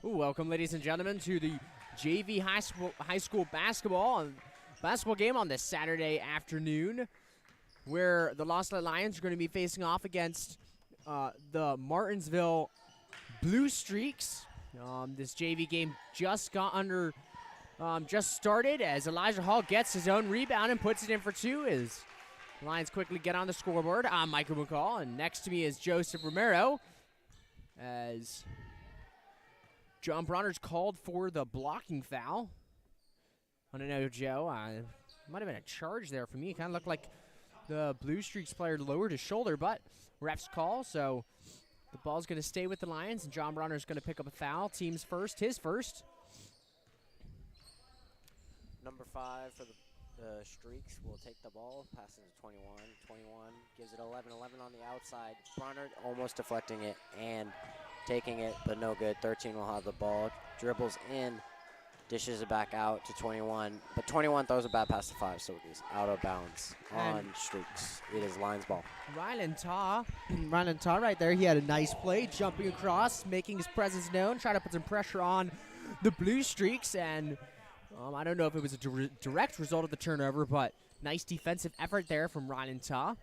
Welcome, ladies and gentlemen, to the JV high school basketball game on this Saturday afternoon, where the Lost Lions are going to be facing off against the Martinsville Bluestreaks. This JV game just started as Elijah Hall gets his own rebound and puts it in for two. As the Lions quickly get on the scoreboard. I'm Michael McCall, and next to me is Joseph Romero. As John Bronner's called for the blocking foul. I don't know, Joe. Might have been a charge there for me. It kind of looked like the Bluestreaks player lowered his shoulder, but ref's call, so the ball's going to stay with the Lions, and John Bronner's going to pick up a foul. Team's first, his first. Number 5 for the Streaks will take the ball, passes to 21. 21 gives it 11-11 on the outside. Bronner almost deflecting it and taking it, but no good. 13 will have the ball, dribbles in, dishes it back out to 21. But 21 throws a bad pass to 5, so it is out of bounds on Streaks. It is Lions ball. Rylan Taw right there. He had a nice play, jumping across, making his presence known, trying to put some pressure on the Bluestreaks, and I don't know if it was a direct result of the turnover, but nice defensive effort there from Rylan Taw.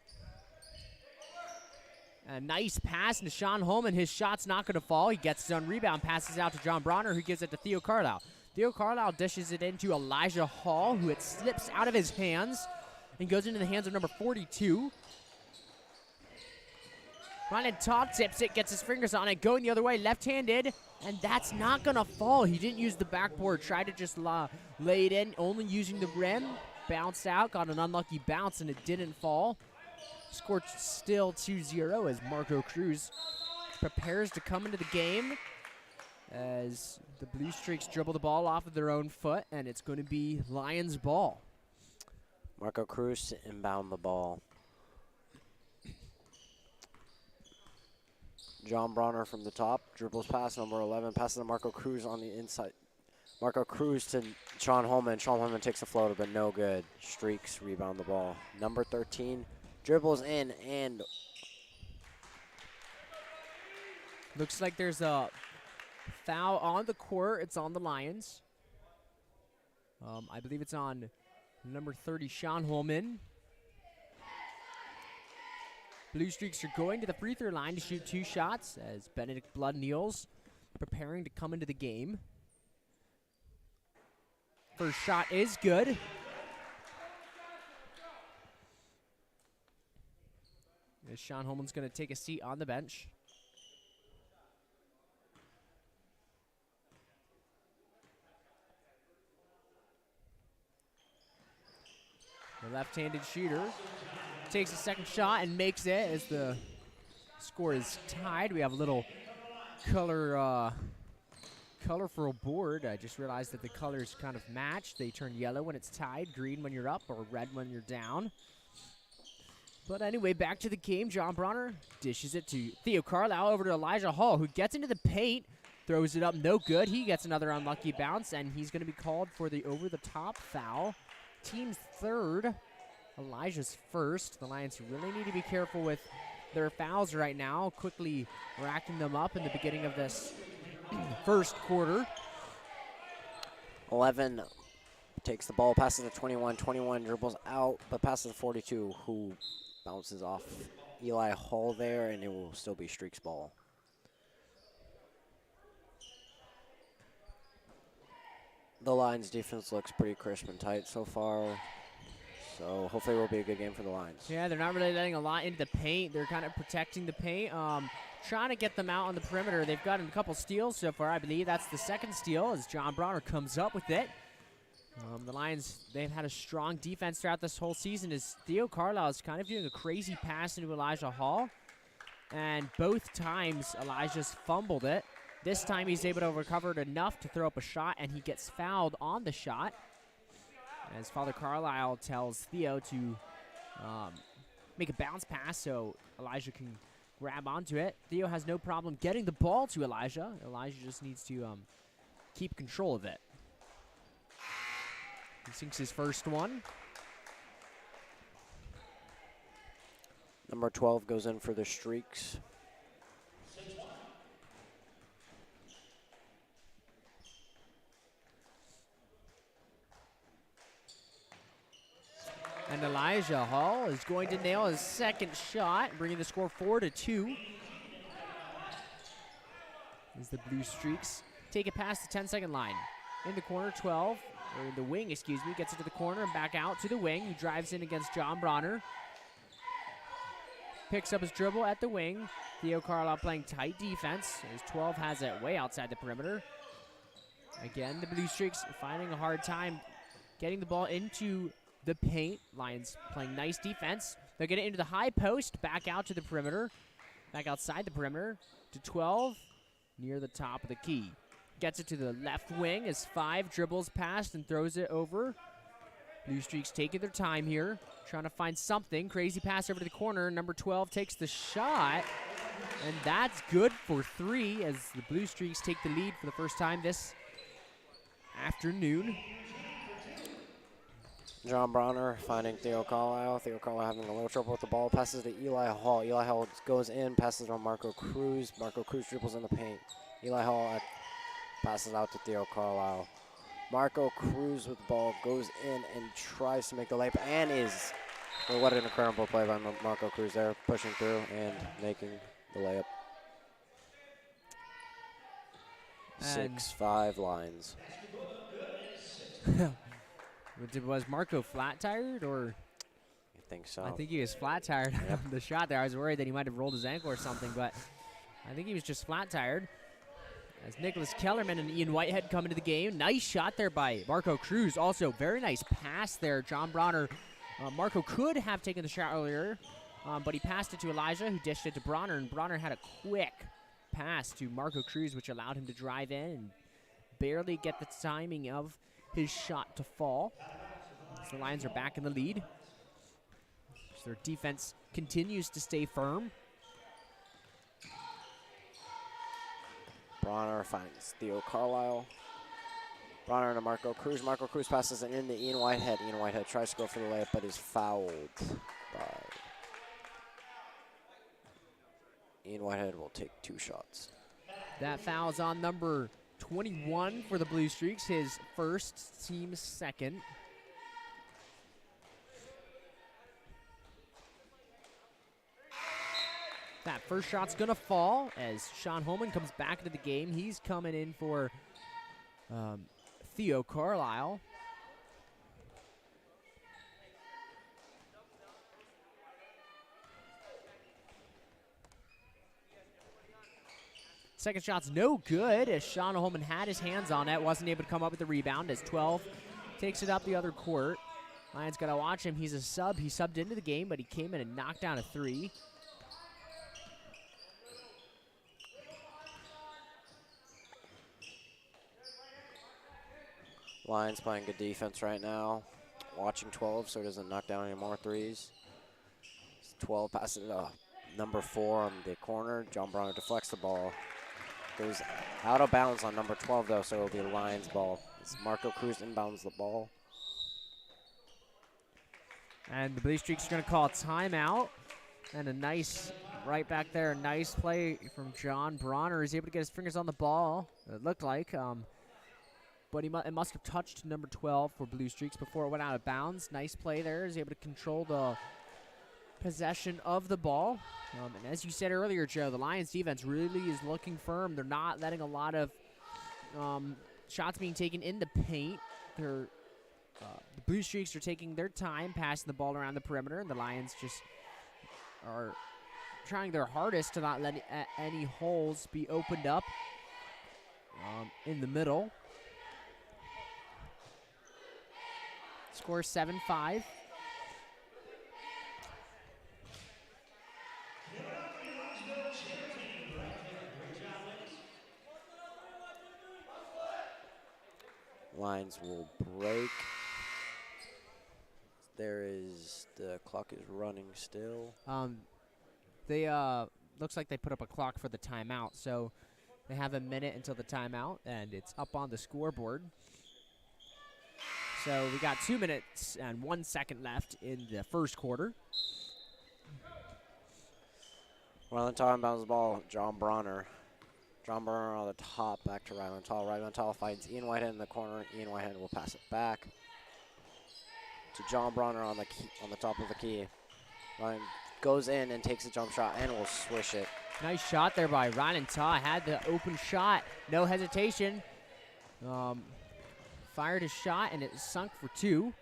A nice pass to Sean Holman. His shot's not going to fall. He gets his own rebound, passes out to John Bronner, who gives it to Theo Carlisle. Theo Carlisle dishes it into Elijah Hall, who it slips out of his hands and goes into the hands of number 42. Ryan Todd tips it, gets his fingers on it, going the other way, left-handed, and that's not going to fall. He didn't use the backboard, tried to just lay it in, only using the rim. Bounced out, got an unlucky bounce, and it didn't fall. Score still 2-0 as Marco Cruz prepares to come into the game as the Bluestreaks dribble the ball off of their own foot, and it's going to be Lions ball. Marco Cruz to inbound the ball. John Bronner from the top, dribbles past number 11, passes to Marco Cruz on the inside. Marco Cruz to Sean Holman. Sean Holman takes a floater, but no good. Streaks rebound the ball. Number 13 dribbles in, and looks like there's a foul on the court. It's on the Lions. I believe it's on number 30, Sean Holman. Bluestreaks are going to the free throw line to shoot 2 shots as Benedict Blood kneels, preparing to come into the game. First shot is good. As Sean Holman's going to take a seat on the bench. The left-handed shooter takes a second shot and makes it as the score is tied. We have a little colorful board. I just realized that the colors kind of match. They turn yellow when it's tied, green when you're up, or red when you're down. But anyway, back to the game. John Bronner dishes it to Theo Carlisle, over to Elijah Hall, who gets into the paint, throws it up, no good. He gets another unlucky bounce, and he's going to be called for the over-the-top foul. Team's third, Elijah's first. The Lions really need to be careful with their fouls right now, quickly racking them up in the beginning of this first quarter. 11 takes the ball, passes to 21. 21 dribbles out, but passes to 42, who bounces off Eli Hall there, and it will still be Streaks ball. The Lions defense looks pretty crisp and tight so far, so hopefully it will be a good game for the Lions. Yeah, they're not really letting a lot into the paint. They're kind of protecting the paint, trying to get them out on the perimeter. They've gotten a couple steals so far. I believe that's the second steal as John Bronner comes up with it. The Lions, they've had a strong defense throughout this whole season as Theo Carlisle is kind of doing a crazy pass into Elijah Hall. And both times, Elijah's fumbled it. This time he's able to recover it enough to throw up a shot, and he gets fouled on the shot. As Father Carlisle tells Theo to make a bounce pass so Elijah can grab onto it. Theo has no problem getting the ball to Elijah. Elijah just needs to keep control of it. He sinks his first one. Number 12 goes in for the Streaks. Elijah Hall is going to nail his second shot, bringing the score 4-2. As the Blue Streaks take it past the 10-second line. In the corner, 12, or the wing, excuse me, gets it to the corner and back out to the wing. He drives in against John Bronner. Picks up his dribble at the wing. Theo Carlisle playing tight defense. As 12 has it way outside the perimeter. Again, the Blue Streaks finding a hard time getting the ball into the paint. Lions playing nice defense. They'll get it into the high post, back out to the perimeter. Back outside the perimeter to 12, near the top of the key. Gets it to the left wing as 5 dribbles past and throws it over. Blue Streaks taking their time here, trying to find something. Crazy pass over to the corner. Number 12 takes the shot, and that's good for 3 as the Blue Streaks take the lead for the first time this afternoon. John Bronner finding Theo Carlisle. Theo Carlisle having a little trouble with the ball. Passes to Eli Hall. Eli Hall goes in, passes on Marco Cruz. Marco Cruz dribbles in the paint. Eli Hall passes out to Theo Carlisle. Marco Cruz with the ball goes in and tries to make the layup and is. Well, what an incredible play by Marco Cruz there, pushing through and making the layup. 6-5 Lions. Was Marco flat-tired, or? I think so. I think he was flat-tired on the shot there. I was worried that he might have rolled his ankle or something, but I think he was just flat-tired. As Nicholas Kellerman and Ian Whitehead come into the game. Nice shot there by Marco Cruz. Also, very nice pass there. John Bronner. Marco could have taken the shot earlier, but he passed it to Elijah, who dished it to Bronner, and Bronner had a quick pass to Marco Cruz, which allowed him to drive in and barely get the timing of his shot to fall. So the Lions are back in the lead. So their defense continues to stay firm. Bronner finds Theo Carlisle. Bronner to Marco Cruz. Marco Cruz passes it in to Ian Whitehead. Ian Whitehead tries to go for the layup, but is fouled by Ian Whitehead. Will take 2 shots. That foul is on number 21 for the Blue Streaks, his first, team's second. That first shot's gonna fall as Sean Holman comes back into the game. He's coming in for Theo Carlisle. Second shot's no good as Sean Holman had his hands on it, wasn't able to come up with the rebound as 12 takes it up the other court. Lions gotta watch him. He's a sub. He subbed into the game, but he came in and knocked down a 3. Lions playing good defense right now. Watching 12 so he doesn't knock down any more 3s. 12 passes it up. Number 4 on the corner. John Bronner deflects the ball. Goes out of bounds on number 12 though, so it'll be a Lions ball. It's Marco Cruz inbounds the ball. And the Blue Streaks are gonna call a timeout. And a nice, right back there, a nice play from John Bronner. He's able to get his fingers on the ball, it looked like. But it must have touched number 12 for Blue Streaks before it went out of bounds. Nice play there. He's able to control the possession of the ball. And as you said earlier, Joe, the Lions defense really is looking firm. They're not letting a lot of shots being taken in the paint. The Blue Streaks are taking their time passing the ball around the perimeter, and the Lions just are trying their hardest to not let any holes be opened up in the middle. Score 7-5. Lions will break. The clock is running still. They looks like they put up a clock for the timeout, so they have a minute until the timeout, and it's up on the scoreboard. So we got 2 minutes and 1 second left in the first quarter. Rylantal inbounds the ball. John Bronner. John Bronner on the top, back to Rylantal. Rylantal finds Ian Whitehead in the corner. Ian Whitehead will pass it back. to John Bronner on the top of the key. Ryan goes in and takes a jump shot and will swish it. Nice shot there by Ryan Ta. Had the open shot, no hesitation. Fired his shot and it sunk for 2.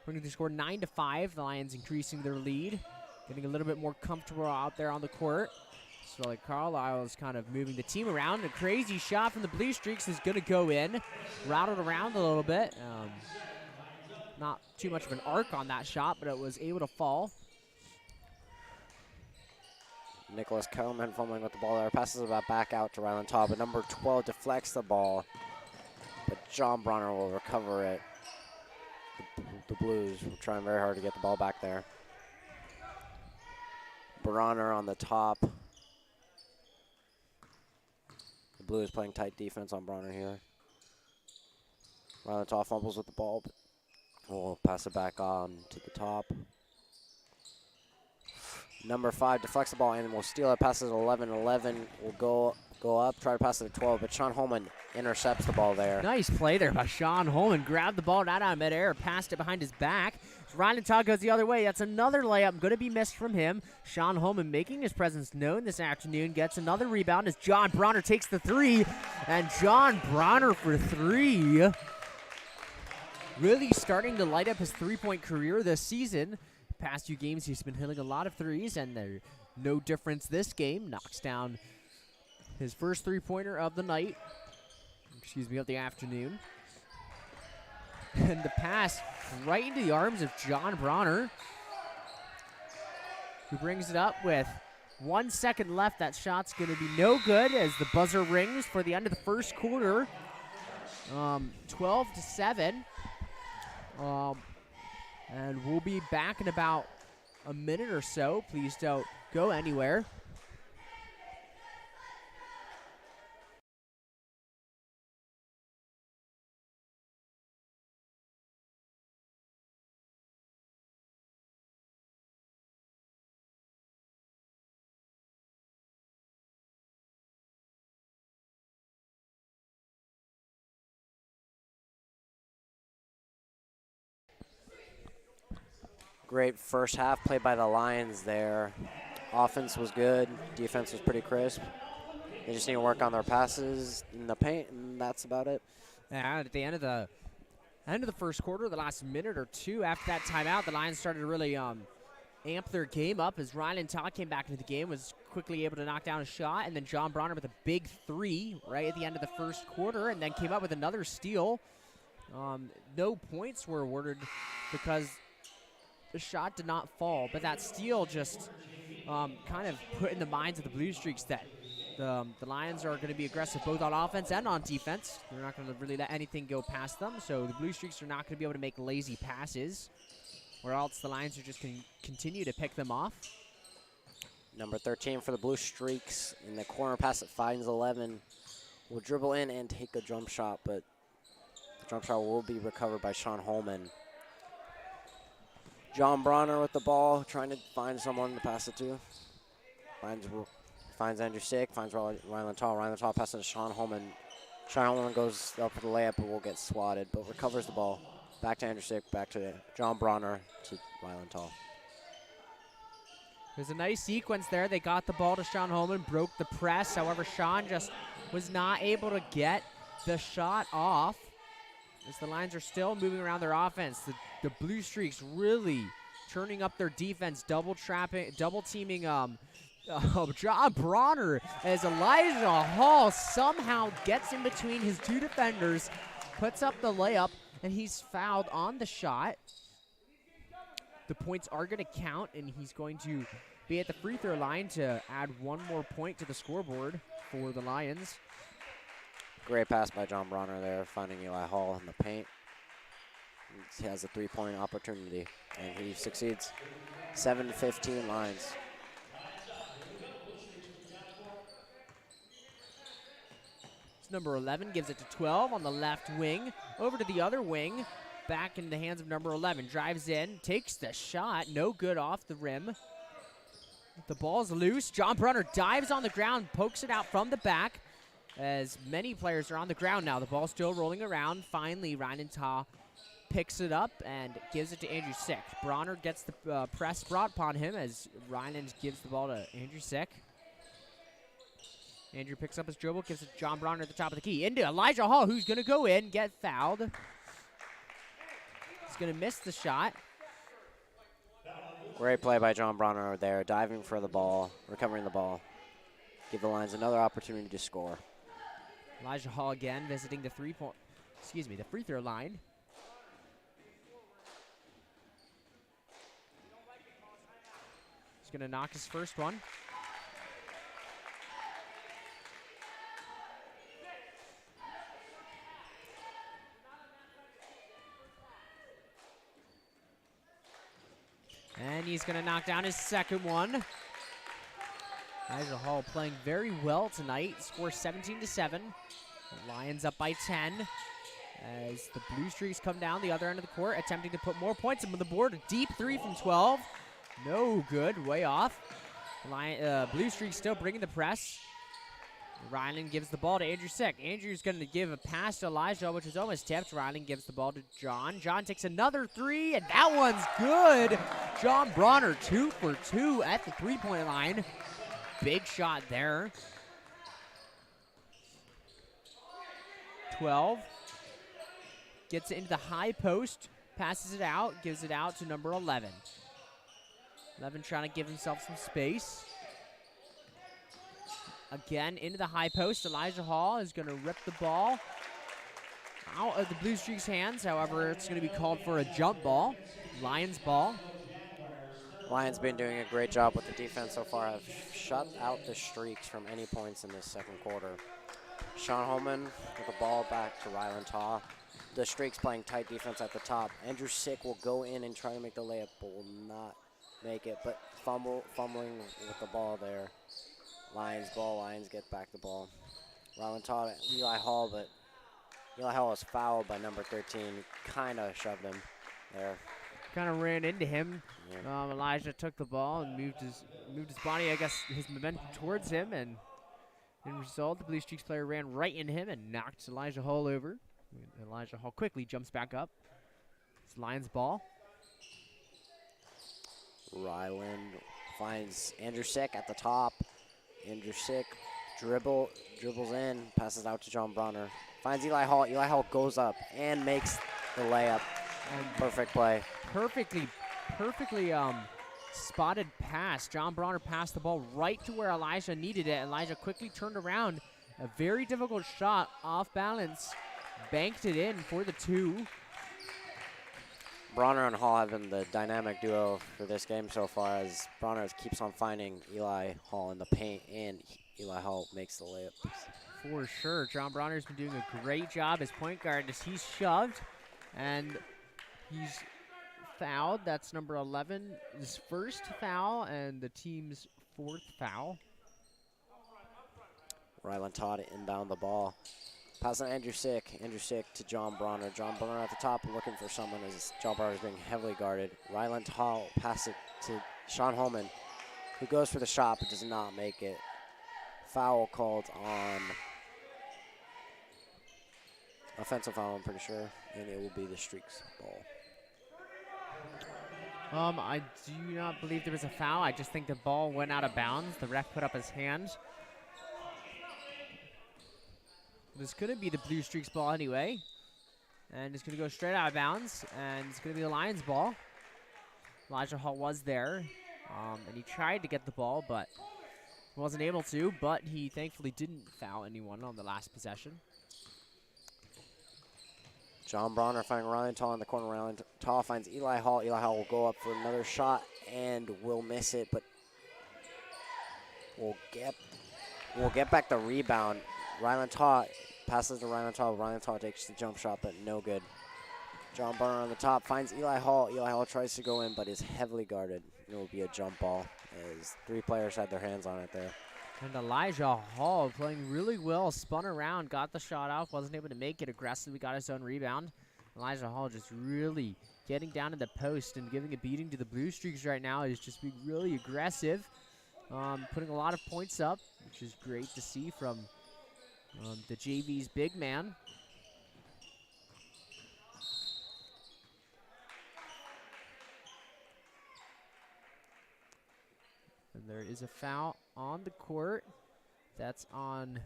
Bringing the score 9-5. The Lions increasing their lead, getting a little bit more comfortable out there on the court. So like Carlisle is kind of moving the team around. A crazy shot from the Bluestreaks is going to go in. Rattled around a little bit. Not too much of an arc on that shot, but it was able to fall. Nicholas Kelman fumbling with the ball there. Passes it back out to Ryland Taub, but number 12 deflects the ball. But John Bronner will recover it. The Blues were trying very hard to get the ball back there. Bronner on the top. The Blues playing tight defense on Bronner here. Ryland Taub fumbles with the ball, but we'll pass it back on to the top. Number 5 deflects the ball and will steal it. Passes 11. 11 will go up, try to pass it to 12, but Sean Holman intercepts the ball there. Nice play there by Sean Holman. Grabbed the ball right out of midair, passed it behind his back. Ryan Todd goes the other way. That's another layup going to be missed from him. Sean Holman making his presence known this afternoon. Gets another rebound as John Bronner takes the 3. And John Bronner for 3. Really starting to light up his three-point career this season. Past 2 games, he's been hitting a lot of threes, and there's no difference this game. Knocks down his first three-pointer of the night. Excuse me, of the afternoon. And the pass right into the arms of John Bronner, who brings it up with 1 second left. That shot's going to be no good as the buzzer rings for the end of the first quarter. 12-7. And we'll be back in about a minute or so. Please don't go anywhere. Great first half played by the Lions there. Offense was good. Defense was pretty crisp. They just need to work on their passes in the paint, and that's about it. Yeah, at the end of the first quarter, the last minute or 2 after that timeout, the Lions started to really amp their game up as Ryan Todd came back into the game, was quickly able to knock down a shot, and then John Bronner with a big 3 right at the end of the first quarter, and then came up with another steal. No points were awarded because the shot did not fall, but that steal just kind of put in the minds of the Bluestreaks that the Lions are going to be aggressive both on offense and on defense. They're not going to really let anything go past them, so the Bluestreaks are not going to be able to make lazy passes, or else the Lions are just going to continue to pick them off. Number 13 for the Bluestreaks in the corner pass that finds 11. Will dribble in and take a jump shot, but the jump shot will be recovered by Sean Holman. John Bronner with the ball, trying to find someone to pass it to. Finds Andrew Sick, finds Ryland Tall. Ryland Tall passes to Sean Holman. Sean Holman goes up for the layup, but will get swatted, but recovers the ball. Back to Andrew Sick, back to John Bronner to Ryland Tall. There's a nice sequence there. They got the ball to Sean Holman, broke the press. However, Sean just was not able to get the shot off, as the Lions are still moving around their offense. The Bluestreaks really turning up their defense, double teaming John Bronner, as Elijah Hall somehow gets in between his 2 defenders, puts up the layup, and he's fouled on the shot. The points are going to count, and he's going to be at the free throw line to add 1 more point to the scoreboard for the Lions. Great pass by John Bronner there, finding Eli Hall in the paint. He has a 3-point opportunity, and he succeeds. 7-15 Lions. Number 11 gives it to 12 on the left wing. Over to the other wing. Back in the hands of number 11. Drives in, takes the shot. No good off the rim. The ball's loose. John Bronner dives on the ground, pokes it out from the back, as many players are on the ground now. The ball's still rolling around. Finally, Ryan Ta picks it up and gives it to Andrew Sick. Bronner gets the press brought upon him as Ryland gives the ball to Andrew Sick. Andrew picks up his dribble, gives it to John Bronner at the top of the key. Into Elijah Hall, who's going to go in, get fouled. He's going to miss the shot. Great play by John Bronner there, diving for the ball, recovering the ball. Give the Lions another opportunity to score. Elijah Hall again visiting the free throw line. He's going to knock his first one. And he's going to knock down his second one. Elijah Hall playing very well tonight. Score 17-7. The Lions up by 10. As the Bluestreaks come down the other end of the court, attempting to put more points on the board. A deep three from 12. No good, way off. Bluestreaks still bringing the press. Ryland gives the ball to Andrew Sick. Andrew's going to give a pass to Elijah, which is almost tipped. Ryland gives the ball to John. John takes another three, and that one's good. John Bronner, 2 for 2 at the three-point line. Big shot there. 12. Gets it into the high post, passes it out, gives it out to number 11. 11 trying to give himself some space. Again, into the high post. Elijah Hall is going to rip the ball out of the Bluestreaks' hands. However, it's going to be called for a jump ball. Lions ball. Lions been doing a great job with the defense so far. Have shut out the Streaks from any points in this second quarter. Sean Holman with the ball back to Ryland Taw. The Streaks playing tight defense at the top. Andrew Sick will go in and try to make the layup, but will not make it. But fumbling with the ball there. Lions ball. Lions get back the ball. Ryland Taw to Eli Hall, but Eli Hall was fouled by number 13. Kind of shoved him there. Kind of ran into him. Yeah. Elijah took the ball and moved his body, I guess, his momentum towards him, and in result, the Bluestreaks player ran right into him and knocked Elijah Hall over. Elijah Hall quickly jumps back up. It's Lions ball. Ryland finds Andrew Sick at the top. Andrew Sick dribbles in, passes out to John Bronner. Finds Eli Hall. Eli Hall goes up and makes the layup. Perfect play. Perfectly spotted pass. John Bronner passed the ball right to where Elijah needed it. Elijah quickly turned around. A very difficult shot off balance. Banked it in for the 2. Bronner and Hall have been the dynamic duo for this game so far, as Bronner keeps on finding Eli Hall in the paint, and Eli Hall makes the layups. For sure. John Bronner's been doing a great job as point guard as he's shoved, and he's fouled. That's number 11, his first foul, and the team's 4th foul. Ryland Taw to inbound the ball. Pass on Andrew Sick. Andrew Sick to John Bronner. John Bronner at the top looking for someone as John Bronner is being heavily guarded. Ryland Taw pass it to Sean Holman, who goes for the shot but does not make it. Foul called on, offensive foul, I'm pretty sure, and it will be the Streaks ball. I do not believe there was a foul. I just think the ball went out of bounds. The ref put up his hand. This couldn't be the Bluestreaks ball anyway. And it's going to go straight out of bounds. And it's going to be the Lions ball. Elijah Hall was there. And he tried to get the ball, but wasn't able to. But he thankfully didn't foul anyone on the last possession. John Bronner finding Ryland Taw in the corner. Ryland Taw finds Eli Hall. Eli Hall will go up for another shot and will miss it, but we'll get back the rebound. Ryland Taw passes to Ryland Taw. Ryland Taw takes the jump shot, but no good. John Bronner on the top finds Eli Hall. Eli Hall tries to go in, but is heavily guarded. It will be a jump ball as 3 players had their hands on it there. And Elijah Hall playing really well, spun around, got the shot off, wasn't able to make it aggressively, got his own rebound. Elijah Hall just really getting down to the post and giving a beating to the Bluestreaks right now. He's just being really aggressive, putting a lot of points up, which is great to see from the JV's big man. And there is a foul on the court. That's on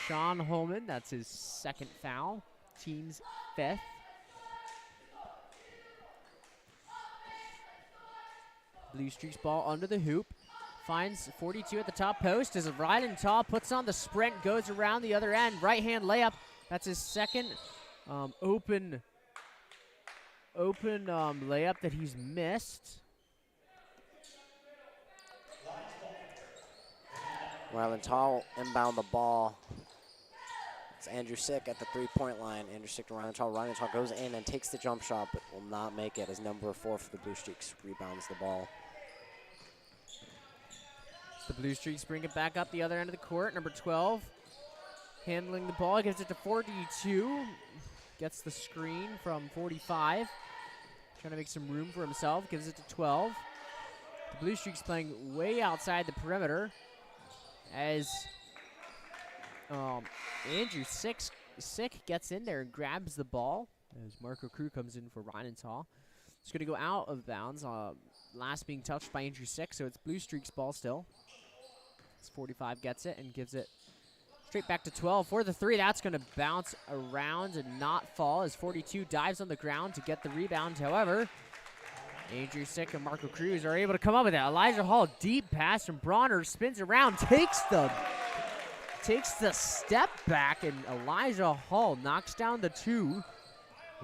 Sean Holman. That's his second foul. Team's 5th. Bluestreaks ball under the hoop. Finds 42 at the top post as Ryan Tall puts on the sprint, goes around the other end. Right-hand layup. That's his second open layup that he's missed. Rylan Tall inbound the ball. It's Andrew Sick at the three-point line. Andrew Sick to Rylan Tall. Rylan Tall goes in and takes the jump shot, but will not make it as number 4 for the Bluestreaks rebounds the ball. The Bluestreaks bring it back up the other end of the court. Number 12 handling the ball, gives it to 42. Gets the screen from 45. Trying to make some room for himself, gives it to 12. The Bluestreaks playing way outside the perimeter as Andrew Sick gets in there and grabs the ball as Marco Crew comes in for Ryan Tall. It's going to go out of bounds. Last being touched by Andrew Sick, so it's Bluestreaks ball still. 45 gets it and gives it straight back to 12 for the 3. That's going to bounce around and not fall as 42 dives on the ground to get the rebound. However, Andrew Sick and Marco Cruz are able to come up with it. Elijah Hall, deep pass from Bronner, spins around, takes the step back, and Elijah Hall knocks down the 2.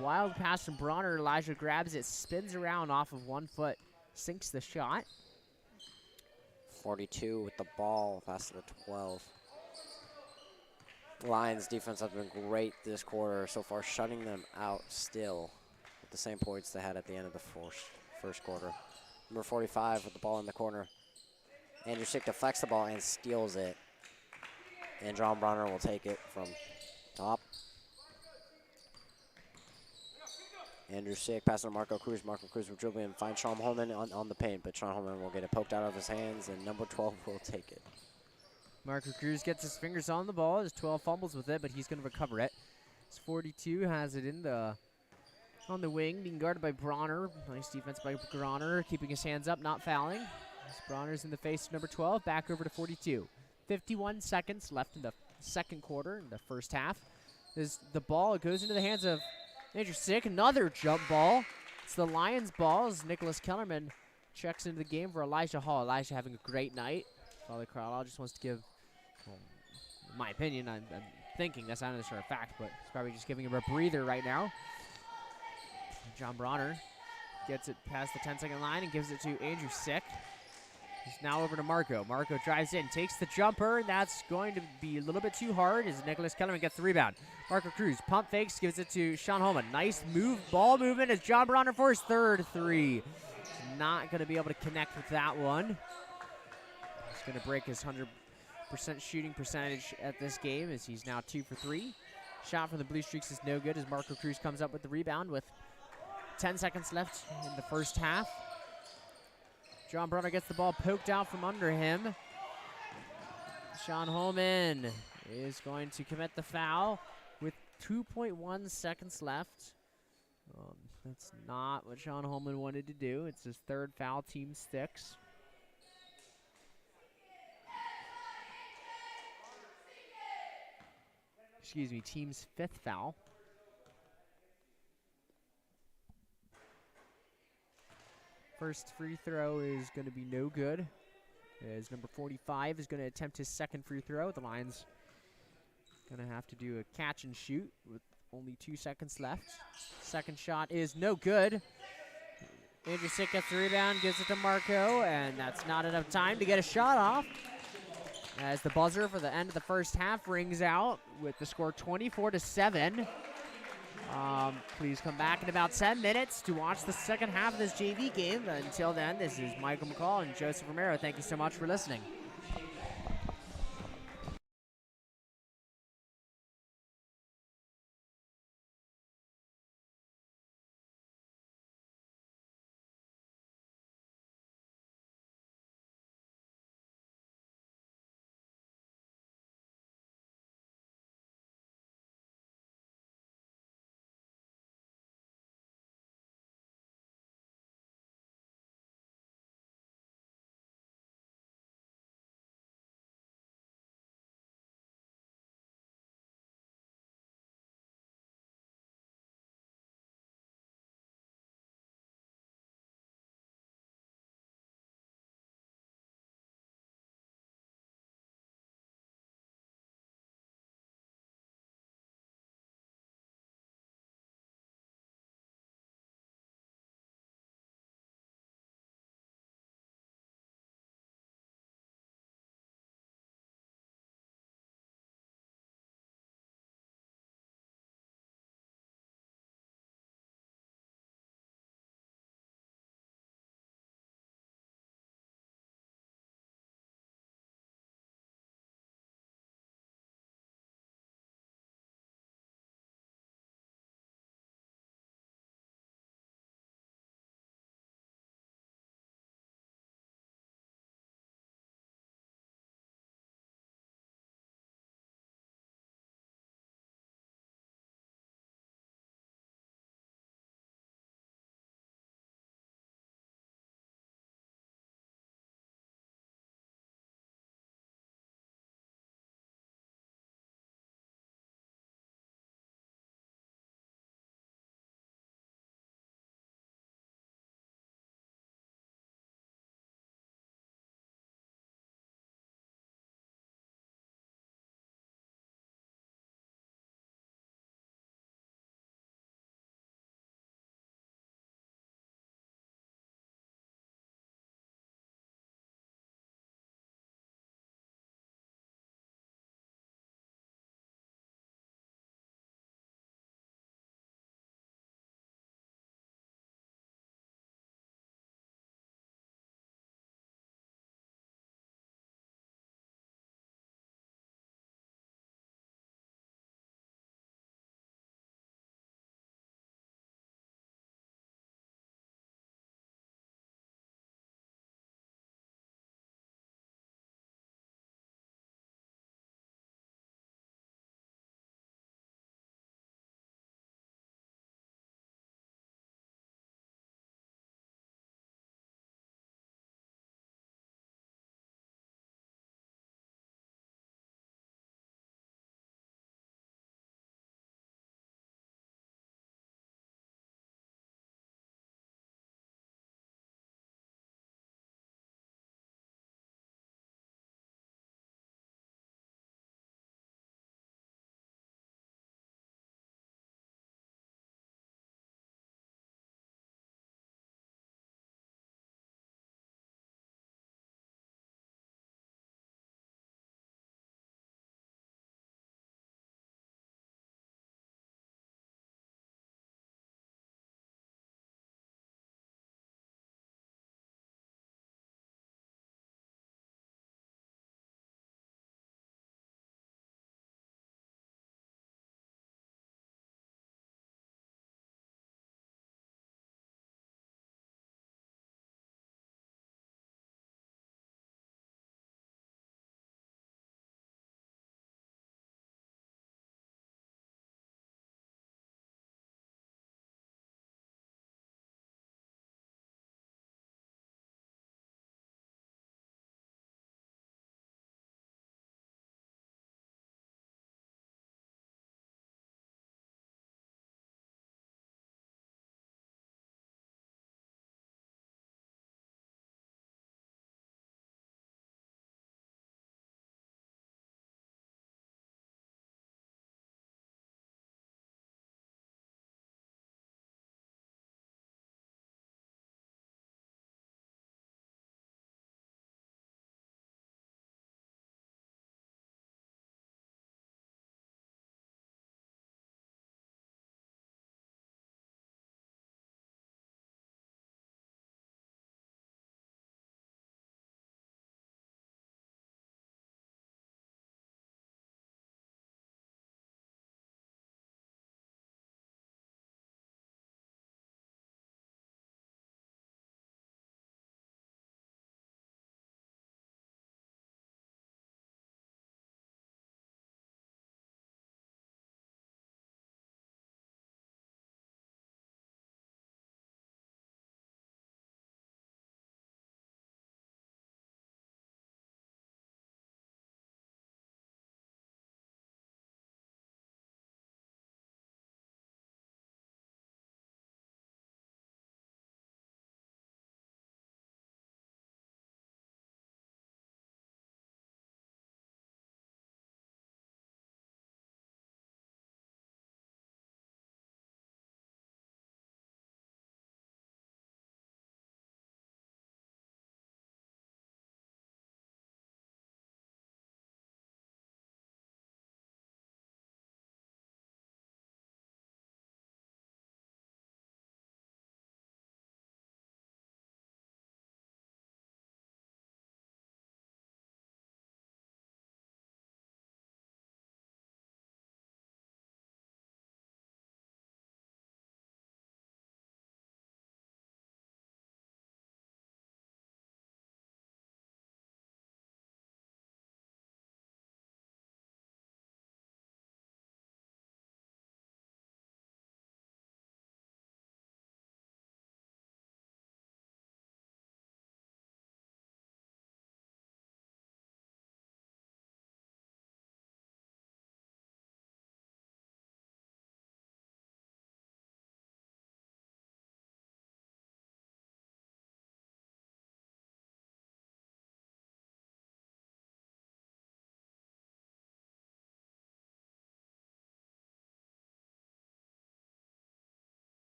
Wild pass from Bronner. Elijah grabs it, spins around off of 1 foot, sinks the shot. 42 with the ball, fast to the 12. Lions defense have been great this quarter so far, shutting them out still with the same points they had at the end of the first quarter. Number 45 with the ball in the corner. Andrew Sick deflects the ball and steals it. And John Bronner will take it from top. Andrew Sick passing to Marco Cruz. Marco Cruz will dribble and find Sean Holman on the paint, but Sean Holman will get it poked out of his hands, and number 12 will take it. Marco Cruz gets his fingers on the ball. His 12 fumbles with it, but he's going to recover it. His 42 has it on the wing, being guarded by Bronner. Nice defense by Bronner, keeping his hands up, not fouling. As Bronner's in the face of number 12, back over to 42. 51 seconds left in the second quarter, in the first half. As the ball goes into the hands of Andrew Sick, another jump ball. It's the Lions ball as Nicholas Kellerman checks into the game for Elijah Hall. Elijah having a great night. Father Carlisle just wants to give, well, in my opinion, I'm thinking that's not necessarily a fact, but he's probably just giving him a breather right now. John Bronner gets it past the 10-second line and gives it to Andrew Sick. He's now over to Marco. Marco drives in, takes the jumper, and that's going to be a little bit too hard as Nicholas Kellerman gets the rebound. Marco Cruz pump fakes, gives it to Sean Holman. Nice ball movement as John Bronner for his third 3. Not going to be able to connect with that one. He's going to break his 100% shooting percentage at this game as he's now 2 for 3. Shot from the Bluestreaks is no good as Marco Cruz comes up with the rebound with 10 seconds left in the first half. John Bronner gets the ball poked out from under him. Sean Holman is going to commit the foul with 2.1 seconds left. That's not what Sean Holman wanted to do. It's his 3rd foul, team 6. Excuse me, team's 5th foul. First free throw is going to be no good, as number 45 is going to attempt his 2nd free throw. The Lions going to have to do a catch and shoot with only 2 seconds left. Second shot is no good. Andrew Sick gets the rebound, gives it to Marco, and that's not enough time to get a shot off, as the buzzer for the end of the first half rings out with the score 24-7. Please come back in about 10 minutes to watch the second half of this JV game. Until then, this is Michael McCall and Joseph Romero. Thank you so much for listening.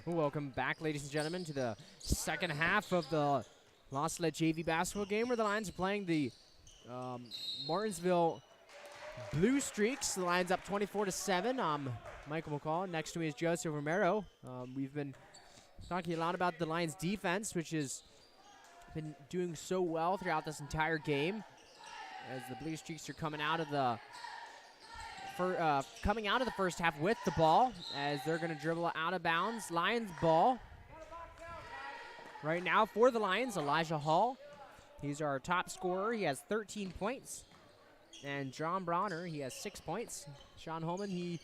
Welcome back, ladies and gentlemen, to the second half of the Salette JV basketball game where the Lions are playing the Martinsville Bluestreaks. The Lions up 24-7. I'm Michael McCall. Next to me is Joseph Romero. We've been talking a lot about the Lions' defense, which has been doing so well throughout this entire game, as the Bluestreaks are coming out of the first half with the ball, as they're going to dribble out of bounds. Lions ball. Right now for the Lions, Elijah Hall. He's our top scorer. He has 13 points. And John Bronner, he has 6 points. Sean Holman, he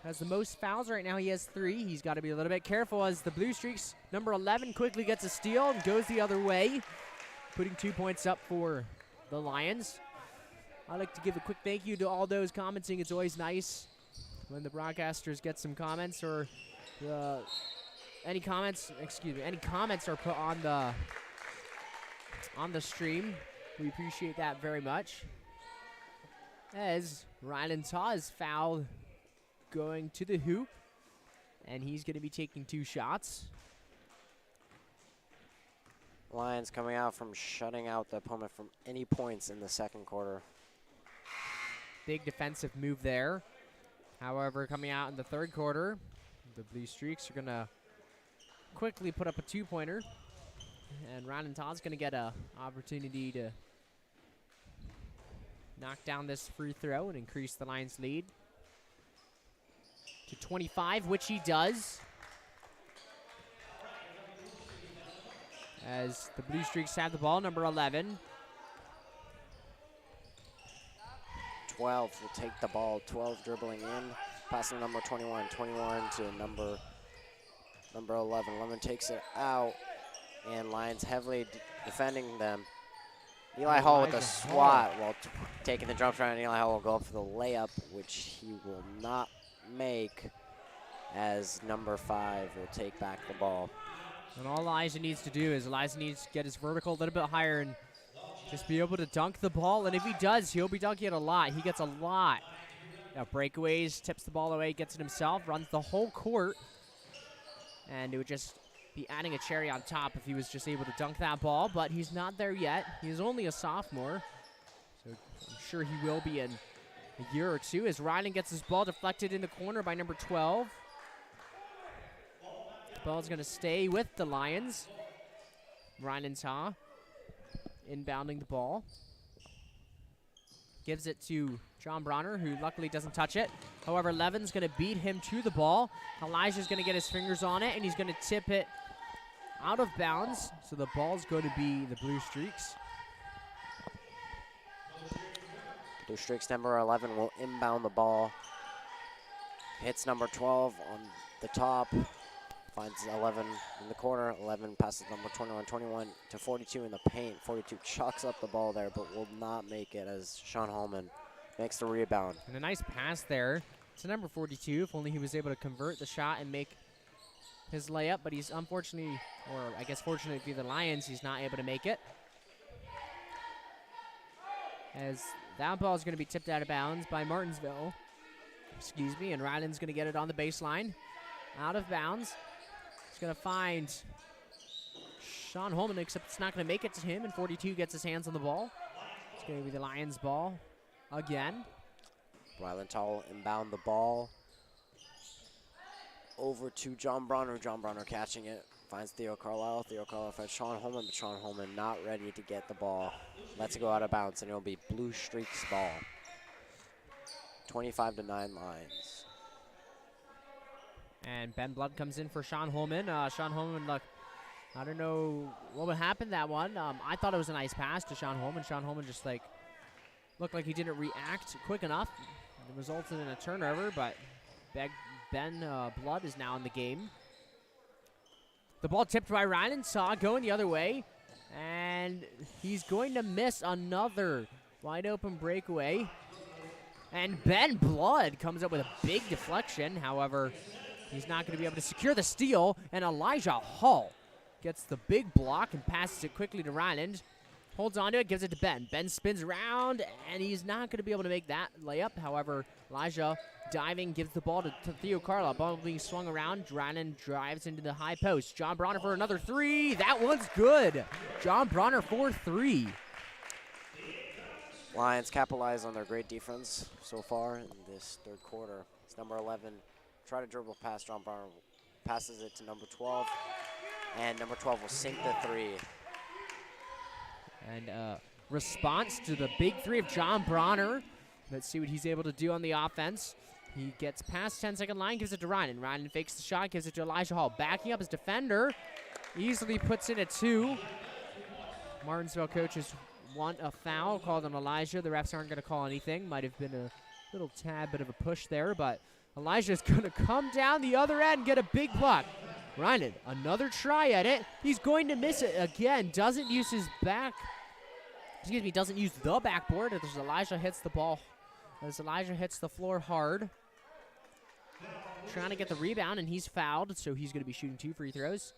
has the most fouls right now. He has 3. He's got to be a little bit careful as the Bluestreaks, number 11, quickly gets a steal and goes the other way, putting 2 points up for the Lions. I'd like to give a quick thank you to all those commenting. It's always nice when the broadcasters get some comments, or any comments are put on the stream. We appreciate that very much. As Rylan Taw is fouled going to the hoop, and he's going to be taking 2 shots. Lions coming out from shutting out the opponent from any points in the second quarter. Big defensive move there. However, coming out in the third quarter, the Bluestreaks are going to quickly put up a 2-pointer. And Ryan Todd's going to get an opportunity to knock down this free throw and increase the Lions' lead to 25, which he does. As the Bluestreaks have the ball, number 11. 12 will take the ball. 12 dribbling in, passing number 21. 21 to number 11. 11 takes it out, and Lions heavily defending them. Eli Hall with a swat while taking the jump shot, and Eli Hall will go up for the layup, which he will not make, as number 5 will take back the ball. And all Elijah needs to do is to get his vertical a little bit higher and just be able to dunk the ball. And if he does, he'll be dunking it a lot. He gets a lot of breakaways, tips the ball away, gets it himself, runs the whole court. And it would just be adding a cherry on top if he was just able to dunk that ball. But he's not there yet. He's only a sophomore, so I'm sure he will be in a year or two. As Rylan gets his ball deflected in the corner by number 12. Ball's going to stay with the Lions. Ryan Taw inbounding the ball. Gives it to John Bronner, who luckily doesn't touch it. However, Levin's going to beat him to the ball. Elijah's going to get his fingers on it, and he's going to tip it out of bounds. So the ball's going to be the Bluestreaks. Bluestreaks number 11 will inbound the ball. Hits number 12 on the top. Finds 11 in the corner. 11 passes number 21. 21 to 42 in the paint. 42 chucks up the ball there, but will not make it, as Sean Holman makes the rebound. And a nice pass there to number 42. If only he was able to convert the shot and make his layup, but he's unfortunately, or I guess fortunately for the Lions, he's not able to make it. As that ball is going to be tipped out of bounds by Martinsville. Excuse me, and Rylan's going to get it on the baseline. Out of bounds. Going to find Sean Holman, except it's not going to make it to him, and 42 gets his hands on the ball. It's going to be the Lions' ball again. Rylan Tall inbound the ball over to John Bronner. John Bronner catching it, finds Theo Carlisle. Theo Carlisle finds Sean Holman, but Sean Holman not ready to get the ball. Lets it go out of bounds, and it'll be Bluestreaks' ball. 25-9 Lions. And Ben Blood comes in for Sean Holman. Sean Holman, look, I don't know what would happen that one. I thought it was a nice pass to Sean Holman. Sean Holman just looked like he didn't react quick enough. It resulted in a turnover, but Ben Blood is now in the game. The ball tipped by Ryan Saw going the other way, and he's going to miss another wide open breakaway. And Ben Blood comes up with a big deflection. However, he's not going to be able to secure the steal, and Elijah Hall gets the big block and passes it quickly to Ryland. holds on to it, gives it to Ben. Ben spins around, and he's not going to be able to make that layup. However, Elijah diving, gives the ball to Theo Carla. Ball being swung around. Drannon drives into the high post. John Bronner for another three. That one's good. John Bronner for three. Lions capitalize on their great defense so far in this third quarter. It's number 11. Try to dribble past John Bronner. Passes it to number 12. And number 12 will sink the three. And response to the big three of John Bronner. Let's see what he's able to do on the offense. He gets past 10-second line, gives it to Ryan. Ryan fakes the shot, gives it to Elijah Hall. Backing up his defender. Easily puts in a 2. Martinsville coaches want a foul called on Elijah. The refs aren't going to call anything. Might have been a little tad bit of a push there, but Elijah's going to come down the other end and get a big block. Ryan, another try at it. He's going to miss it again. Doesn't use his back. Excuse me, doesn't use the backboard as Elijah hits the ball. As Elijah hits the floor hard. Trying to get the rebound, and he's fouled, so he's going to be shooting 2 free throws.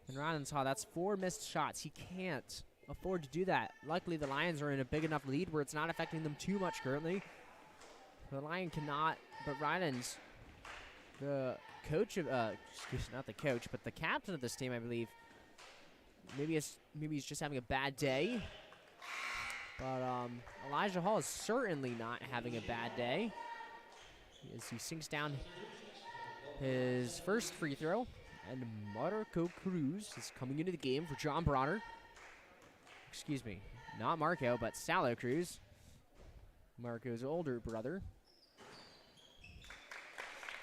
And Ryan saw that's 4 missed shots. He can't afford to do that. Luckily, the Lions are in a big enough lead where it's not affecting them too much currently. The Lion cannot, but Ryan's the coach of, not the coach, but the captain of this team, I believe. Maybe he's just having a bad day. But Elijah Hall is certainly not having a bad day as he sinks down his first free throw. And Marco Cruz is coming into the game for John Bronner. Excuse me, not Marco, but Salo Cruz, Marco's older brother.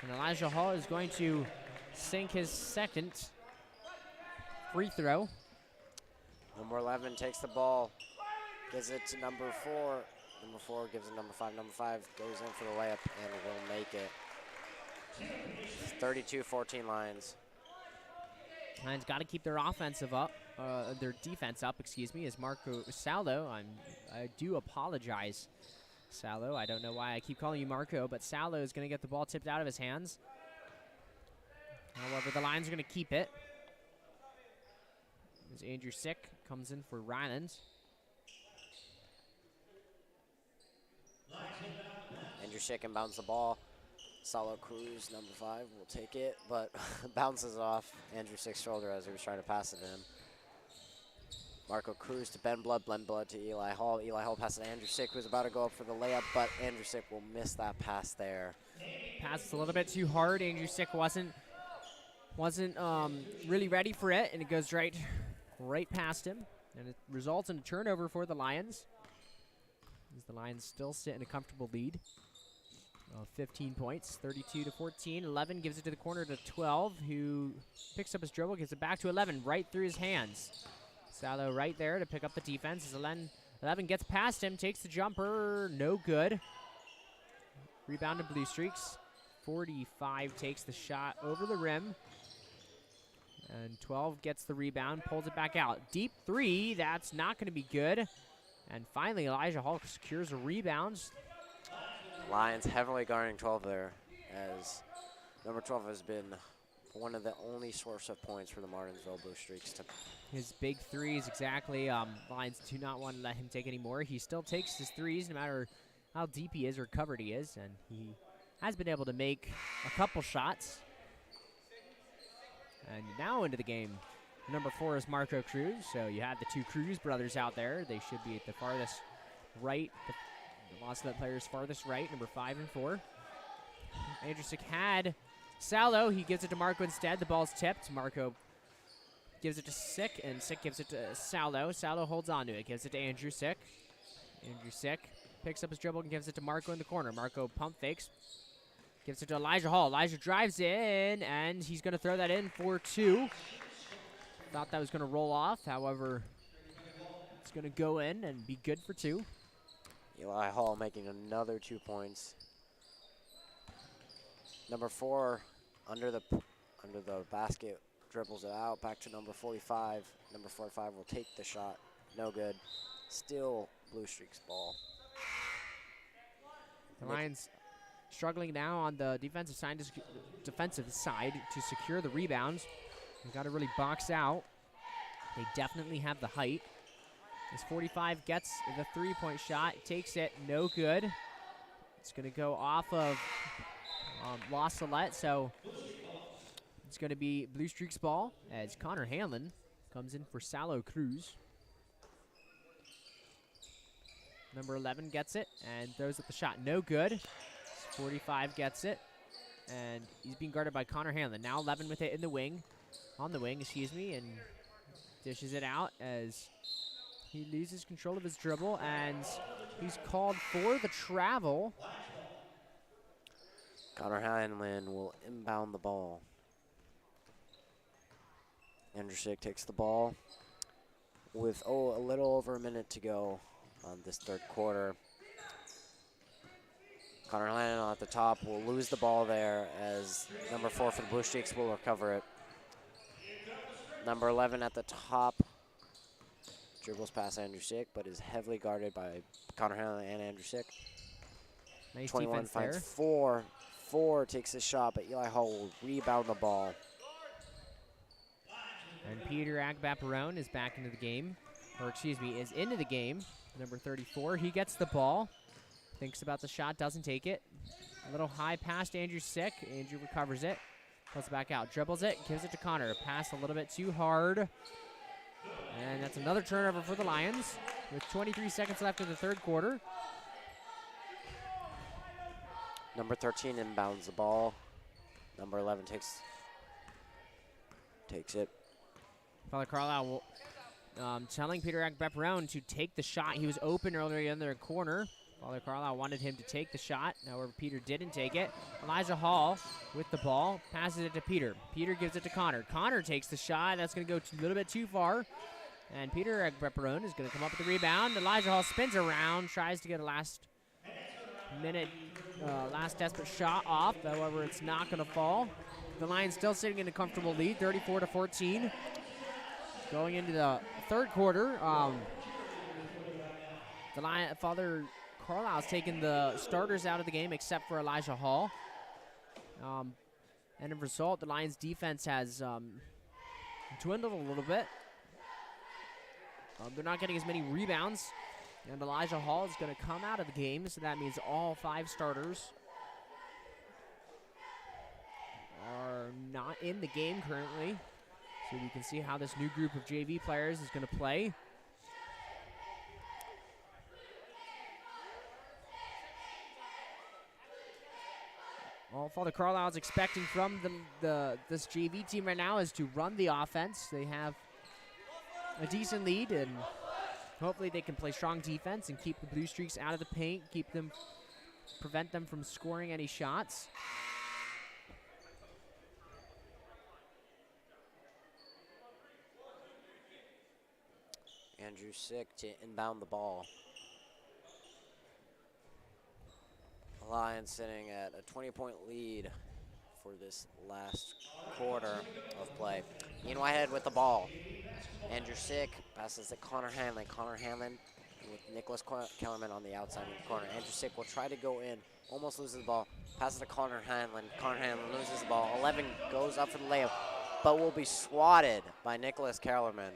And Elijah Hall is going to sink his second free throw. Number 11 takes the ball, gives it to number 4. Number 4 gives it number 5. Number 5 goes in for the layup and will make it. 32-14 Lions. Lions got to keep their offensive up, their defense up, excuse me, as Marco Salo. I do apologize, Salo. I don't know why I keep calling you Marco, but Salo is going to get the ball tipped out of his hands. However, the Lions are going to keep it. As Andrew Sick comes in for Ryland. Andrew Sick inbounds the ball. Salo Cruz, number 5, will take it, but bounces off Andrew Sick's shoulder as he was trying to pass it to him. Marco Cruz to Ben Blood to Eli Hall. Eli Hall passes to Andrew Sick, who's about to go up for the layup, but Andrew Sick will miss that pass there. Passes a little bit too hard. Andrew Sick wasn't really ready for it, and it goes right past him, and it results in a turnover for the Lions. As the Lions still sit in a comfortable lead. 15 points, 32-14. 11 gives it to the corner to 12, who picks up his dribble, gives it back to 11, right through his hands. Salo right there to pick up the defense. As 11 gets past him, takes the jumper, no good. Rebound to Bluestreaks. 45 takes the shot over the rim. And 12 gets the rebound, pulls it back out. Deep 3, that's not going to be good. And finally, Elijah Hall secures a rebound. Lions heavily guarding 12 there, as number 12 has been one of the only source of points for the Martinsville Bluestreaks. His big threes, exactly. Lions do not want to let him take any more. He still takes his threes no matter how deep he is or covered he is, and he has been able to make a couple shots. And now into the game, number 4 is Marco Cruz, so you have the 2 Cruz brothers out there. They should be at the farthest right. The lost that player's farthest right, number 5 and 4. Andrew Sick had Salo. He gives it to Marco instead. The ball's tipped. Marco gives it to Sick, and Sick gives it to Salo. Salo holds on to it, gives it to Andrew Sick. Andrew Sick picks up his dribble and gives it to Marco in the corner. Marco pump fakes. Gives it to Elijah Hall. Elijah drives in, and he's going to throw that in for 2. Thought that was going to roll off. However, it's going to go in and be good for 2. Eli Hall making another 2 points. Number 4 under the basket, dribbles it out, back to number 45. Number 45 will take the shot. No good. Still Bluestreaks ball. The Lions struggling now on the defensive side to secure the rebounds. They've got to really box out. They definitely have the height. As 45 gets the three-point shot, takes it, no good. It's going to go off of Salette, so it's going to be Bluestreaks ball as Connor Hanlon comes in for Salo Cruz. Number 11 gets it and throws at the shot, no good. 45 gets it, and he's being guarded by Connor Hanlon. Now 11 with it in the wing, on the wing, excuse me, and dishes it out as he loses control of his dribble, and he's called for the travel. Connor Hanlon will inbound the ball. Andrusick takes the ball with, a little over a minute to go on this third quarter. Connor Hanlon at the top will lose the ball there as number 4 for the Bluestreaks will recover it. Number 11 at the top dribbles past Andrusick, but is heavily guarded by Connor Hanlon and Andrusick. Nice 21 defense finds there. 4. 4 takes a shot, but Eli Hall will rebound the ball. And Peter Agbaparone is back into the game, or excuse me, is into the game. Number 34, he gets the ball, thinks about the shot, doesn't take it. A little high pass to Andrusick. Andrew recovers it, puts it back out, dribbles it, gives it to Connor. Pass a little bit too hard. And that's another turnover for the Lions with 23 seconds left in the third quarter. Number 13 inbounds the ball. Number 11 takes it. Father Carlisle telling Peter Agbaparone to take the shot. He was open earlier in their corner. Father Carlisle wanted him to take the shot. However, Peter didn't take it. Elijah Hall with the ball, passes it to Peter. Peter gives it to Connor. Connor takes the shot. That's going to go a little bit too far. And Peter Agbaparone is going to come up with the rebound. Elijah Hall spins around, tries to get a last desperate shot off. However, it's not going to fall. The Lions still sitting in a comfortable lead, 34-14. Going into the third quarter, Father Carlisle's taken the starters out of the game except for Elijah Hall. And as a result, the Lions defense has dwindled a little bit. They're not getting as many rebounds. And Elijah Hall is going to come out of the game, so that means all 5 starters are not in the game currently. So we can see how this new group of JV players is going to play. All Father Carlisle is expecting from this JV team right now is to run the offense. They have a decent lead, and hopefully they can play strong defense and keep the Bluestreaks out of the paint, prevent them from scoring any shots. Andrusick to inbound the ball. The Lions sitting at a 20-point lead for this last quarter of play. Ian Whitehead with the ball. Andrusick passes to Connor Hanlon. Connor Hanlon with Nicholas Kellerman on the outside in the corner. Andrusick will try to go in, almost loses the ball. Passes to Connor Hanlon. Connor Hanlon loses the ball. 11 goes up for the layup, but will be swatted by Nicholas Kellerman.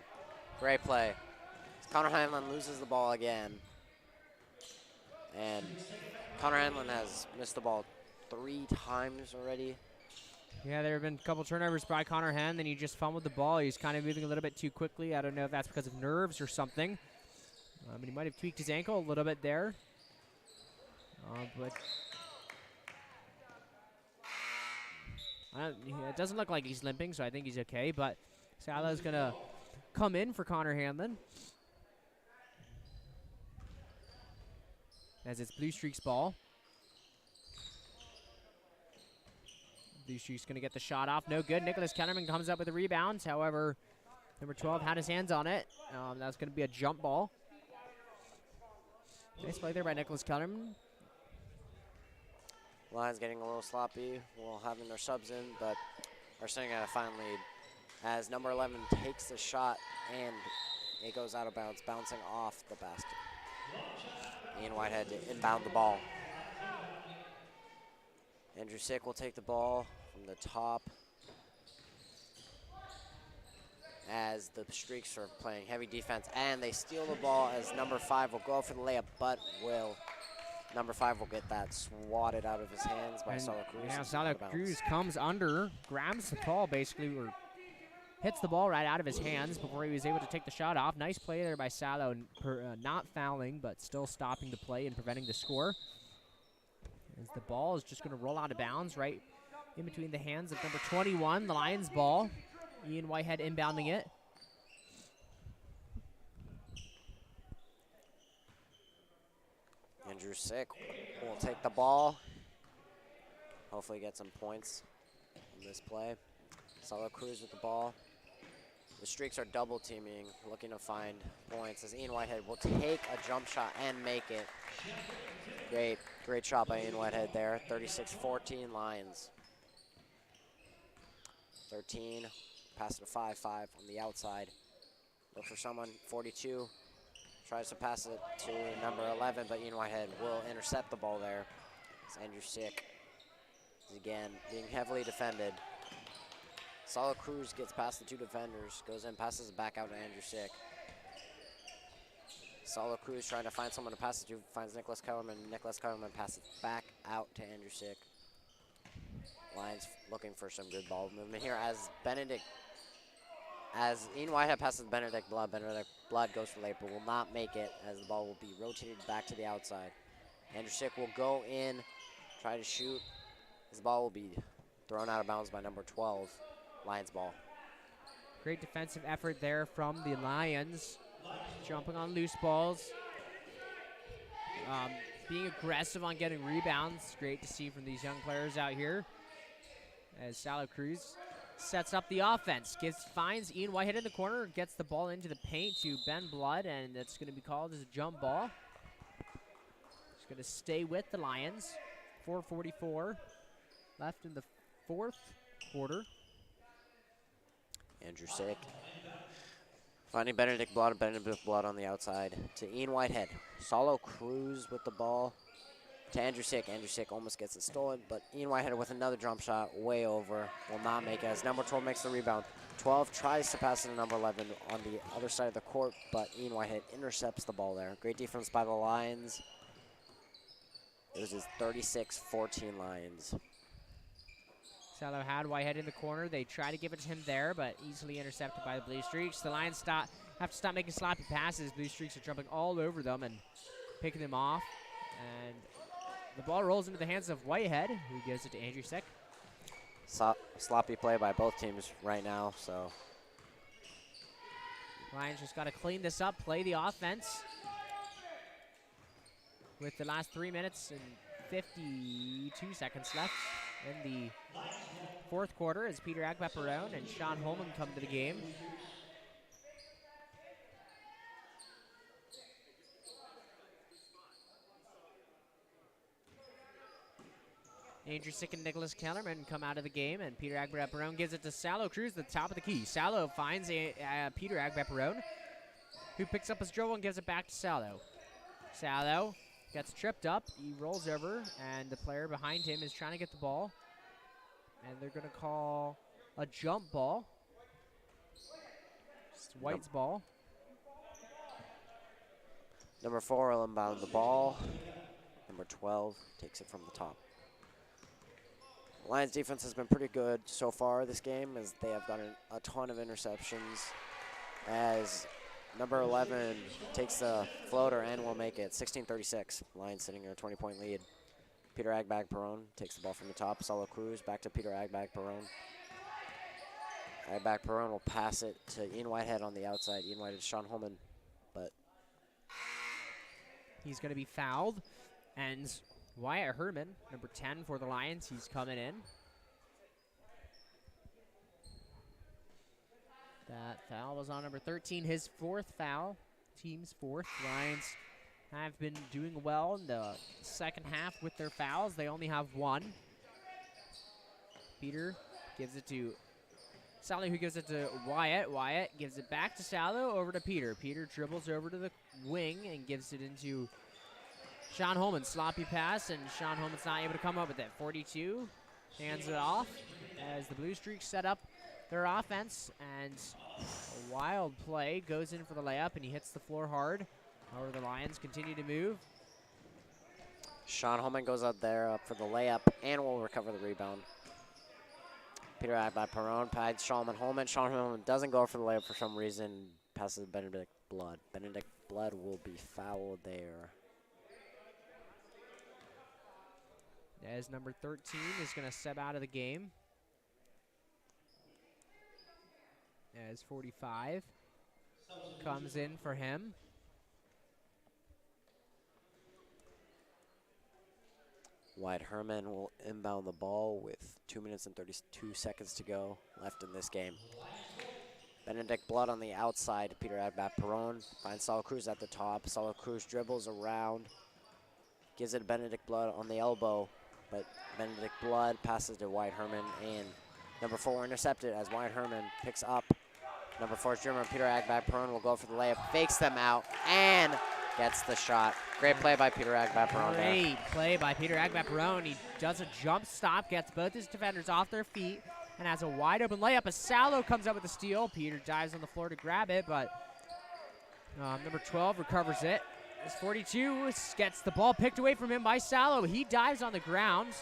Great play. Connor Hanlon loses the ball again. And Connor Hanlon has missed the ball 3 times already. Yeah, there have been a couple turnovers by Connor Hanlon, then he just fumbled the ball. He's kind of moving a little bit too quickly. I don't know if that's because of nerves or something. He might have tweaked his ankle a little bit there. But it doesn't look like he's limping, so I think he's okay. But Salah's going to come in for Connor Hanlon, as it's Bluestreaks ball. Bluestreaks going to get the shot off. No good. Nicholas Kellerman comes up with the rebounds. However, number 12 had his hands on it. That's going to be a jump ball. Nice play there by Nicholas Kellerman. Lions getting a little sloppy while having their subs in, but are sitting at a fine lead as number 11 takes the shot and it goes out of bounds, bouncing off the basket. Ian Whitehead to inbound the ball. Andrusick will take the ball from the top. as the Streaks are playing heavy defense, and they steal the ball as number 5 will go for the layup, but number 5 will get that swatted out of his hands by Salette Cruz. Yeah, Salette Cruz comes under, grabs the ball basically, or hits the ball right out of his hands before he was able to take the shot off. Nice play there by Salette, not fouling, but still stopping the play and preventing the score. As the ball is just going to roll out of bounds right in between the hands of number 21, the Lions ball. Ian Whitehead inbounding it. Andrew Sick will take the ball. Hopefully get some points in this play. Salette Cruz with the ball. The Streaks are double teaming, looking to find points as Ian Whitehead will take a jump shot and make it. Great shot by Ian Whitehead there. 36-14 Lions. 13, pass to 5-5 on the outside. Look for someone, 42. Tries to pass it to number 11, but Ian Whitehead will intercept the ball there. It's Andrew Sick is again being heavily defended. Salette Cruz gets past the 2 defenders, goes in, passes it back out to Andrew Sick. Salette Cruz trying to find someone to pass it to, finds Nicholas Kellerman. Nicholas Kellerman passes it back out to Andrew Sick. Lions looking for some good ball movement here as Ian Whitehead passes Benedict Blood. Benedict Blood goes for late, but will not make it as the ball will be rotated back to the outside. Andrew Sick will go in, try to shoot. His ball will be thrown out of bounds by number 12, Lions ball. Great defensive effort there from the Lions. Jumping on loose balls. Being aggressive on getting rebounds. Great to see from these young players out here. As Salette Cruz sets up the offense. Finds Ian Whitehead in the corner. Gets the ball into the paint to Ben Blood, and that's going to be called as a jump ball. It's going to stay with the Lions. 4:44 left in the 4th quarter. Andrew Sick finding Benedict Blood on the outside to Ian Whitehead. Salette Cruz with the ball to Andrew Sick. Andrew Sick almost gets it stolen, but Ian Whitehead with another jump shot way over. Will not make it as number 12 makes the rebound. 12 tries to pass it to number 11 on the other side of the court, but Ian Whitehead intercepts the ball there. Great defense by the Lions. It was his 36-14 Lions. Salette had Whitehead in the corner. They try to give it to him there, but easily intercepted by the Bluestreaks. The Lions have to stop making sloppy passes. Bluestreaks are jumping all over them and picking them off. And the ball rolls into the hands of Whitehead, who gives it to Andrew Sick. Sloppy play by both teams right now, so. Lions just got to clean this up, play the offense. With the last 3 minutes and 52 seconds left in the 4th quarter as Peter Agbaperone and Sean Holman come to the game. Andrew Sick and Nicholas Kellerman come out of the game, and Peter Agbaperone gives it to Salette Cruz at the top of the key. Salette finds Peter Agbaperone, who picks up his dribble and gives it back to Salette. Salette gets tripped up, he rolls over, and the player behind him is trying to get the ball. And they're going to call a jump ball. It's White's ball. Number 4 will inbound the ball. Number 12 takes it from the top. Lions defense has been pretty good so far this game as they have gotten a ton of interceptions. As number 11 takes the floater and will make it. 16-36. Lions sitting in a 20-point lead. Peter Agbaperone takes the ball from the top. Salette Cruz back to Peter Agbaperone. Agbaperone will pass it to Ian Whitehead on the outside. Ian Whitehead, Sean Holman, but he's going to be fouled. And Wyatt Herman, number 10 for the Lions, he's coming in. That foul was on number 13, his 4th foul, team's 4th. Lions have been doing well in the second half with their fouls. They only have 1. Peter gives it to Salette, who gives it to Wyatt. Wyatt gives it back to Salette, over to Peter. Peter dribbles over to the wing and gives it into Sean Holman. Sloppy pass, and Sean Holman's not able to come up with it. 42 hands it off as the Bluestreaks set up their offense, and a wild play goes in for the layup, and he hits the floor hard. However, the Lions continue to move. Sean Holman goes out there up for the layup and will recover the rebound. Peter Ag by Perron, finds Sean Holman. Sean Holman doesn't go for the layup for some reason. Passes Benedict Blood. Benedict Blood will be fouled there. As number 13 is going to step out of the game. As 45 comes in for him. Wyatt Herman will inbound the ball with 2 minutes and 32 seconds to go left in this game. Benedict Blood on the outside. Peter Agbat Perron finds Salo Cruz at the top. Salo Cruz dribbles around, gives it to Benedict Blood on the elbow, but Benedict Blood passes to Wyatt Herman, and number 4 intercepted as Wyatt Herman picks up. Number 4's dribble. Peter Agbat Perron will go for the layup, fakes them out, and gets the shot. Great play by Peter Agbat Perron. Great play by Peter Agbat Perron. He does a jump stop, gets both his defenders off their feet, and has a wide open layup. As Salo comes up with the steal, Peter dives on the floor to grab it, but number 12 recovers it. As 42 gets the ball picked away from him by Salo. He dives on the ground,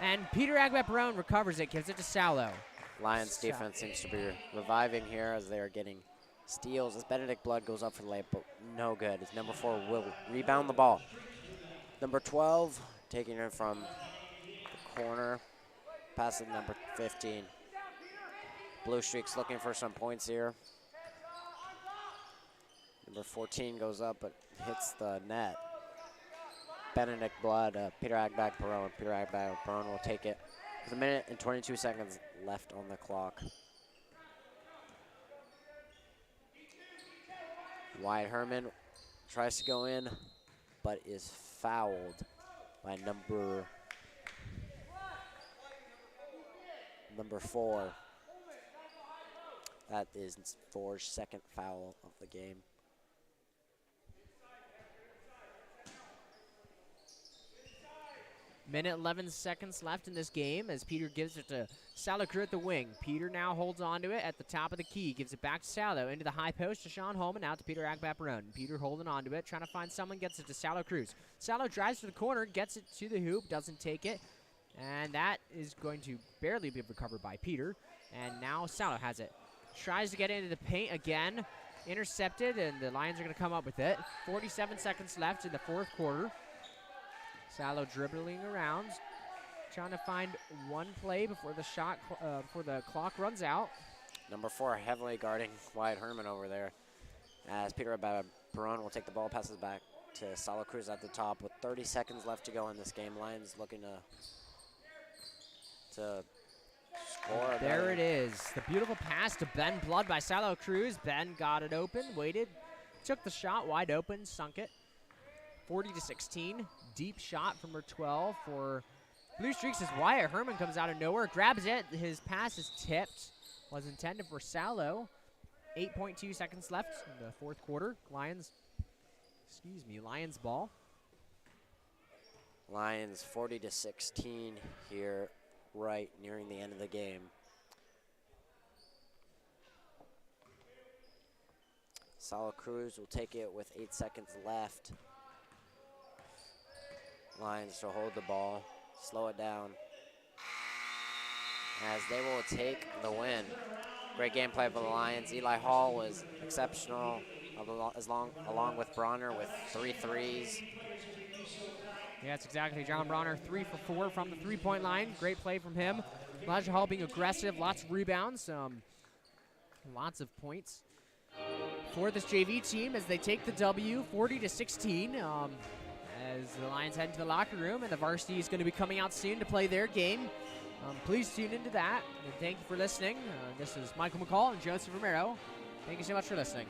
and Peter Agbat Perron recovers it, gives it to Salo. Lions defense seems to be reviving here as they are getting steals as Benedict Blood goes up for the layup, but no good. As number 4 will rebound the ball. Number 12 taking it from the corner, passes number 15. Bluestreaks looking for some points here. Number 14 goes up but hits the net. Benedict Blood, Peter Agbat Perron. Peter Agbat Perron will take it with 1 minute and 22 seconds left on the clock. Wyatt Herman tries to go in, but is fouled by number 4. That is 4's second foul of the game. Minute 11 seconds left in this game as Peter gives it to Salo Cruz at the wing. Peter now holds on to it at the top of the key. Gives it back to Salo into the high post to Sean Holman, out to Peter Agbat Perron. Peter holding on to it, trying to find someone, gets it to Salo Cruz. Salo drives to the corner, gets it to the hoop, doesn't take it. And that is going to barely be recovered by Peter. And now Salo has it. Tries to get into the paint again. Intercepted, and the Lions are going to come up with it. 47 seconds left in the fourth quarter. Salo dribbling around, trying to find one play before the clock runs out. Number 4 heavily guarding Wyatt Herman over there. As Peter Perron will take the ball, passes back to Salo Cruz at the top with 30 seconds left to go in this game. Lions looking to score. There it is. The beautiful pass to Ben Blood by Salo Cruz. Ben got it open, waited, took the shot wide open, sunk it. 40-16. Deep shot from number 12 for Bluestreaks as Wyatt Herman comes out of nowhere, grabs it. His pass is tipped. Was intended for Salo. 8.2 seconds left in the fourth quarter. Lions ball. Lions 40-16 here, right nearing the end of the game. Salo Cruz will take it with 8 seconds left. Lions to hold the ball, slow it down, as they will take the win. Great gameplay for the Lions. Eli Hall was exceptional, along with Bronner with 3 threes. Yeah, that's exactly. John Bronner 3 for 4 from the three-point line. Great play from him. Elijah Hall being aggressive, lots of rebounds, lots of points for this JV team as they take the W 40-16. As the Lions head into the locker room, and the varsity is going to be coming out soon to play their game. Please tune into that, and thank you for listening. This is Michael McCall and Joseph Romero. Thank you so much for listening.